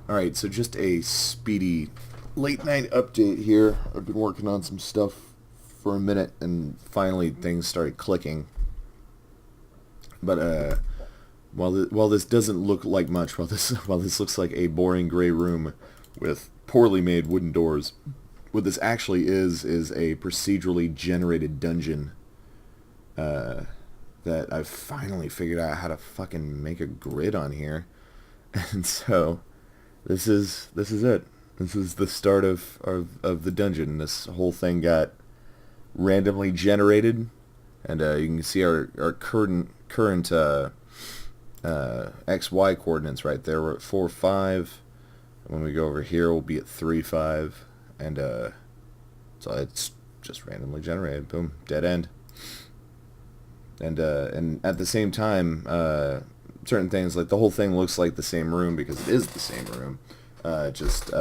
Alright, so just a speedy late night update here. I've been working on some stuff for a minute and finally things started clicking. But while this doesn't look like much, while this looks like a boring gray room with poorly made wooden doors, what this actually is a procedurally generated dungeon that I've finally figured out how to fucking make a grid on here. And so this is it. This is the start of the dungeon. This whole thing got randomly generated, and you can see our current XY coordinates right there. We're at 4, 5. When we go over here, we'll be at 3, 5, and so it's just randomly generated. Boom, dead end. And at the same time, certain things, like the whole thing looks like the same room because it is the same room. Just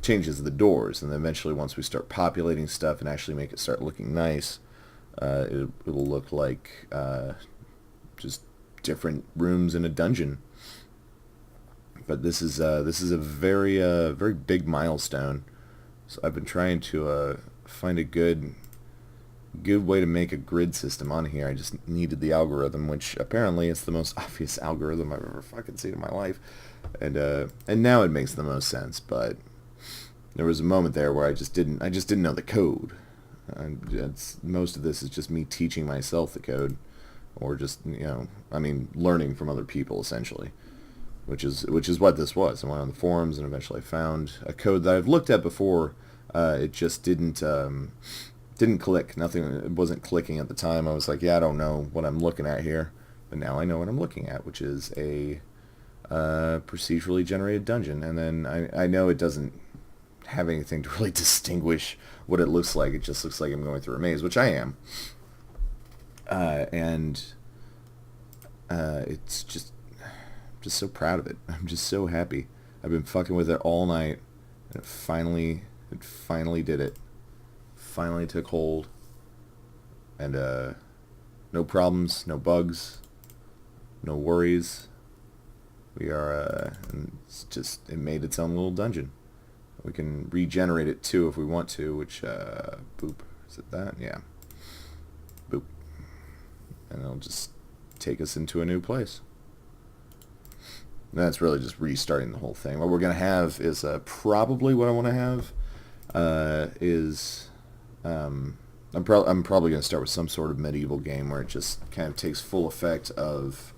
changes the doors, and then eventually once we start populating stuff and actually make it start looking nice, it'll look like just different rooms in a dungeon. But this is a very big milestone. So I've been trying to find a good way to make a grid system on here. I just needed the algorithm, which apparently it's the most obvious algorithm I've ever fucking seen in my life, and now it makes the most sense. But there was a moment there where I just didn't know the code. Most of this is just me teaching myself the code, or just learning from other people essentially, which is what this was. I went on the forums and eventually found a code that I've looked at before. It just didn't click. Nothing. It wasn't clicking at the time. I was like, yeah, I don't know what I'm looking at here, but now I know what I'm looking at, which is a procedurally generated dungeon. And then I know it doesn't have anything to really distinguish what it looks like. It just looks like I'm going through a maze, which I am. And it's just so proud of it. I'm just so happy. I've been fucking with it all night, and it finally did it. Finally took hold, and no problems, no bugs, no worries. We are and it made its own little dungeon. We can regenerate it too if we want to, which boop, is it that? Yeah, boop, and it'll just take us into a new place. And that's really just restarting the whole thing. What we're gonna have is probably what I want to have is I'm probably going to start with some sort of medieval game where it just kind of takes full effect of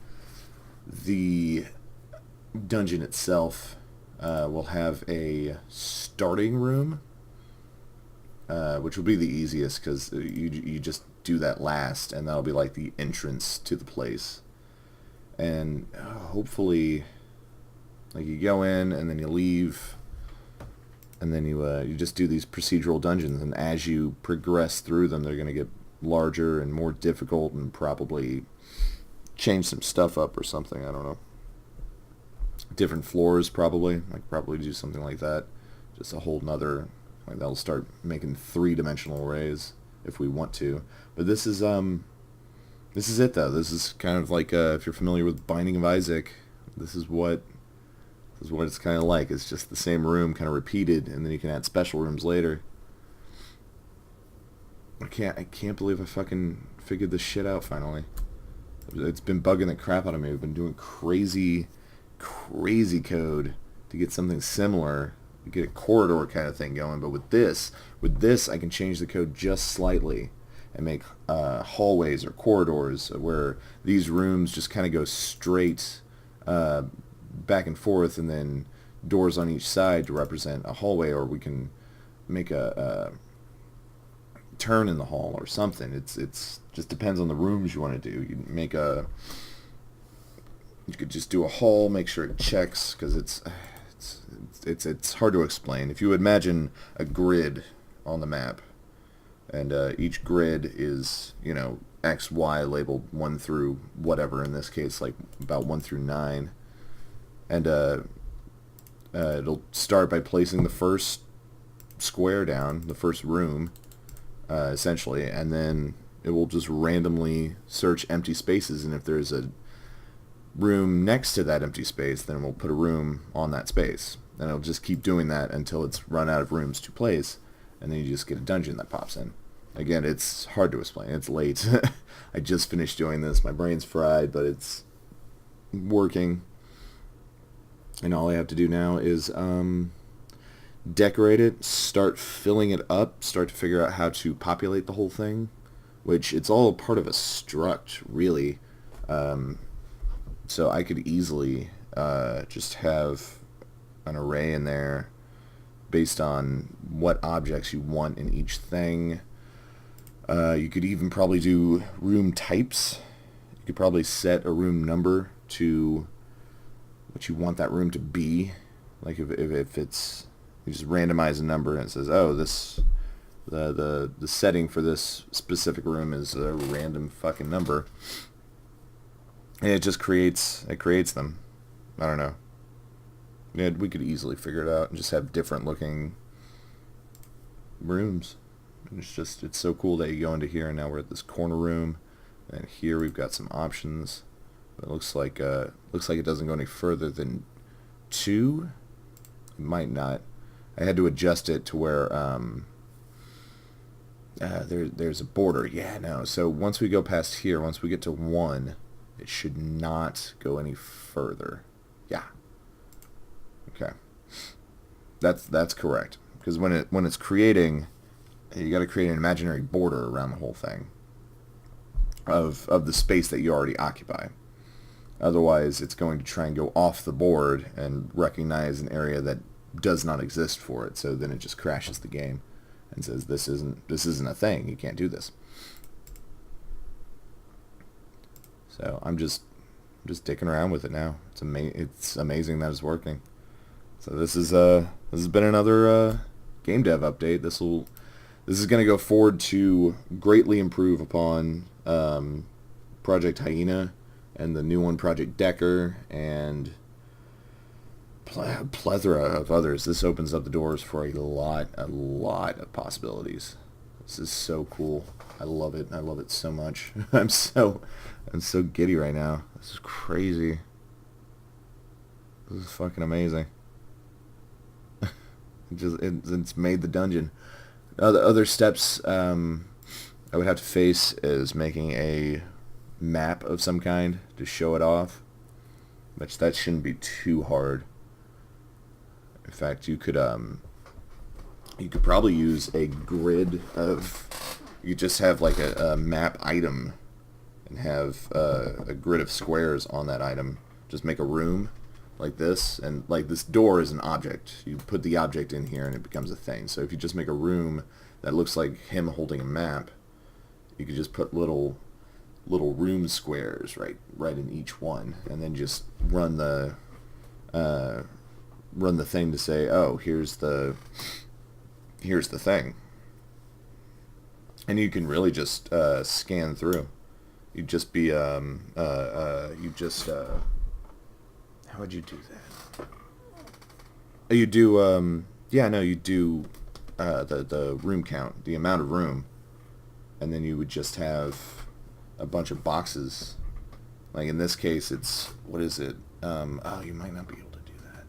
the dungeon itself. We'll have a starting room, which will be the easiest because you just do that last, and that'll be like the entrance to the place. And hopefully, like, you go in and then you leave, and then you just do these procedural dungeons, and as you progress through them, they're going to get larger and more difficult, and probably change some stuff up or something. I don't know. Different floors, probably. I could probably do something like that. Just a whole nother, like, that'll start making 3-dimensional arrays if we want to. But this is it though. This is kind of like if you're familiar with Binding of Isaac, this is what it's kind of like. It's just the same room kind of repeated, and then you can add special rooms later. I can't believe I fucking figured this shit out finally. It's been bugging the crap out of me. We've been doing crazy code to get something similar, to get a corridor kind of thing going. But with this, I can change the code just slightly and make hallways or corridors where these rooms just kind of go straight back and forth, and then doors on each side to represent a hallway, or we can make a turn in the hall or something. It's just depends on the rooms you want to do. You could just do a hall, make sure it checks, because it's hard to explain. If you imagine a grid on the map, and each grid is, X, Y labeled 1 through whatever, in this case like about 1 through 9. And it'll start by placing the first square down, the first room, essentially, and then it will just randomly search empty spaces, and if there's room next to that empty space, then we'll put a room on that space. And it'll just keep doing that until it's run out of rooms to place, and then you just get a dungeon that pops in. Again, it's hard to explain. It's late. I just finished doing this. My brain's fried, but it's working. And all I have to do now is decorate it, start filling it up, start to figure out how to populate the whole thing, which it's all part of a struct, really. So I could easily just have an array in there based on what objects you want in each thing. You could even probably do room types. You could probably set a room number to what you want that room to be. Like if it's, you just randomize a number and it says, oh, this the setting for this specific room is a random fucking number, and it just creates them. I don't know. Yeah, we could easily figure it out and just have different looking rooms. It's so cool that you go into here and now we're at this corner room, and here we've got some options. It looks like it doesn't go any further than 2. It might not. I had to adjust it to where there's a border. Yeah, no. So once we go past here, once we get to 1, it should not go any further. Yeah. Okay. That's correct. Because when it's creating, you got to create an imaginary border around the whole thing of the space that you already occupy. Otherwise, it's going to try and go off the board and recognize an area that does not exist for it. So then it just crashes the game and says, this isn't a thing. You can't do this. So I'm just dicking around with it now. It's amazing that it's working. So this has been another game dev update. This is going to go forward to greatly improve upon Project Hyena and the new one, Project Decker, and plethora of others. This opens up the doors for a lot of possibilities. This is so cool. I love it. I love it so much. I'm so giddy right now. This is crazy. This is fucking amazing. It's made the dungeon. Other steps I would have to face is making a map of some kind to show it off, which that shouldn't be too hard. In fact, you could probably use a grid of, you just have like a map item and have a grid of squares on that item. Just make a room like this, and like this door is an object. You put the object in here and it becomes a thing. So if you just make a room that looks like him holding a map, you could just put little room squares right in each one, and then just run the thing to say, oh, here's the thing, and you can really just scan through. You'd just be how would you do that? You do you do the room count, the amount of room, and then you would just have a bunch of boxes. Like in this case, it's, what is it? Oh, you might not be able to do that,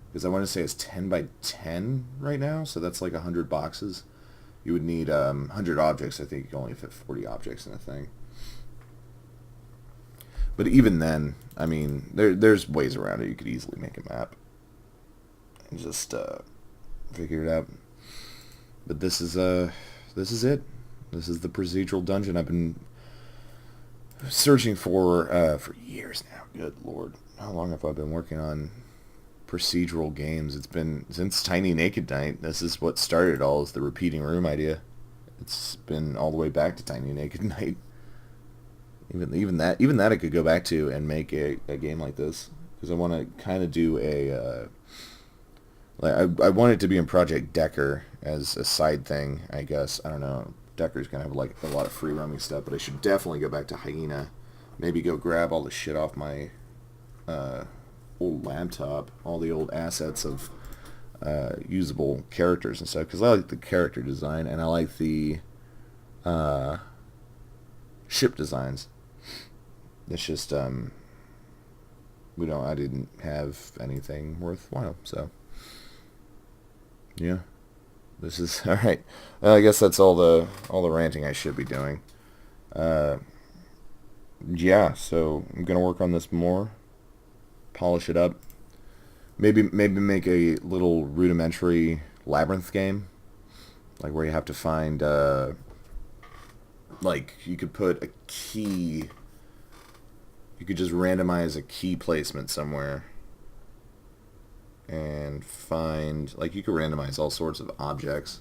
because I want to say it's 10 by 10 right now, so that's like 100 boxes. You would need 100 objects. I think you can only fit 40 objects in a thing. But even then, I mean, there's ways around it. You could easily make a map and just figure it out. But this is it. This is the procedural dungeon I've been searching for years now. Good Lord. How long have I been working on procedural games? It's been since Tiny Naked Night. This is what started all, is the repeating room idea. It's been all the way back to Tiny Naked Night. Even that I could go back to and make a game like this, because I want to kind of do a I want it to be in Project Decker as a side thing, I guess. I don't know. Decker's gonna have like a lot of free roaming stuff, but I should definitely go back to Hyena. Maybe go grab all the shit off my old laptop, all the old assets of usable characters and stuff, because I like the character design and I like the ship designs. It's just I didn't have anything worthwhile, so yeah. This is all right. I guess that's all the ranting I should be doing. Uh, yeah, so I'm gonna work on this more, polish it up. Maybe make a little rudimentary labyrinth game, like where you have to find like you could put a key. You could just randomize a key placement somewhere and find, like, you could randomize all sorts of objects.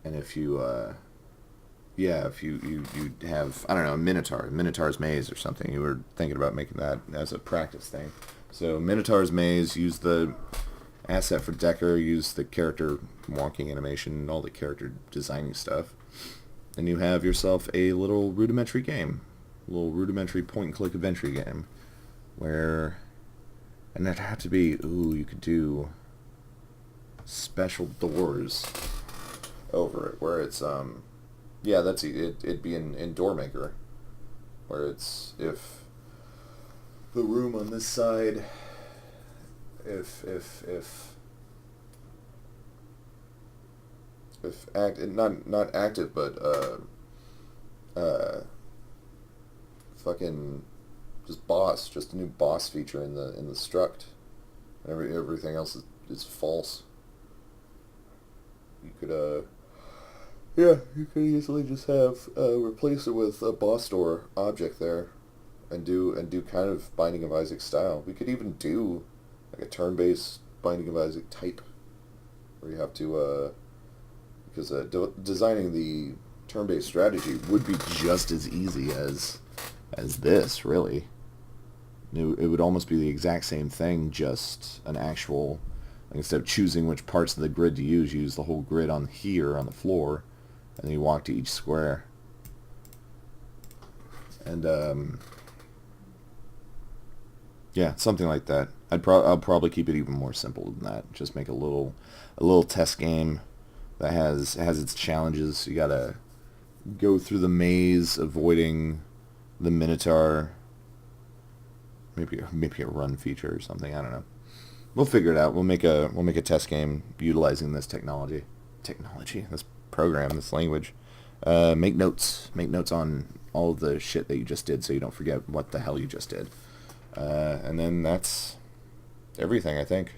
And if you yeah, if you have, I don't know, a Minotaur's maze or something. You were thinking about making that as a practice thing. So Minotaur's maze, use the asset for Decker, use the character walking animation, all the character designing stuff, and you have yourself a little rudimentary game, a little rudimentary point-and-click adventure game, where, and that'd have to be, ooh, you could do special doors over it, where it's, yeah, that's it. It'd be in Door Maker, where it's, if the room on this side, if not active, but fucking just a new boss feature in the struct. Everything else is false. You could yeah, you could easily just have replace it with a boss door object there, and do kind of Binding of Isaac style. We could even do like a turn-based Binding of Isaac type, where you have to because designing the turn-based strategy would be just as easy as this, really. It would almost be the exact same thing, just an actual, like, instead of choosing which parts of the grid to use, you use the whole grid on here on the floor, and then you walk to each square. And yeah, something like that. I'll probably keep it even more simple than that. Just make a little test game that has its challenges. You gotta go through the maze, avoiding the Minotaur. Maybe a run feature or something. I don't know. We'll figure it out. We'll make a test game utilizing this technology, this program, this language. Make notes on all of the shit that you just did, so you don't forget what the hell you just did. And then that's everything, I think.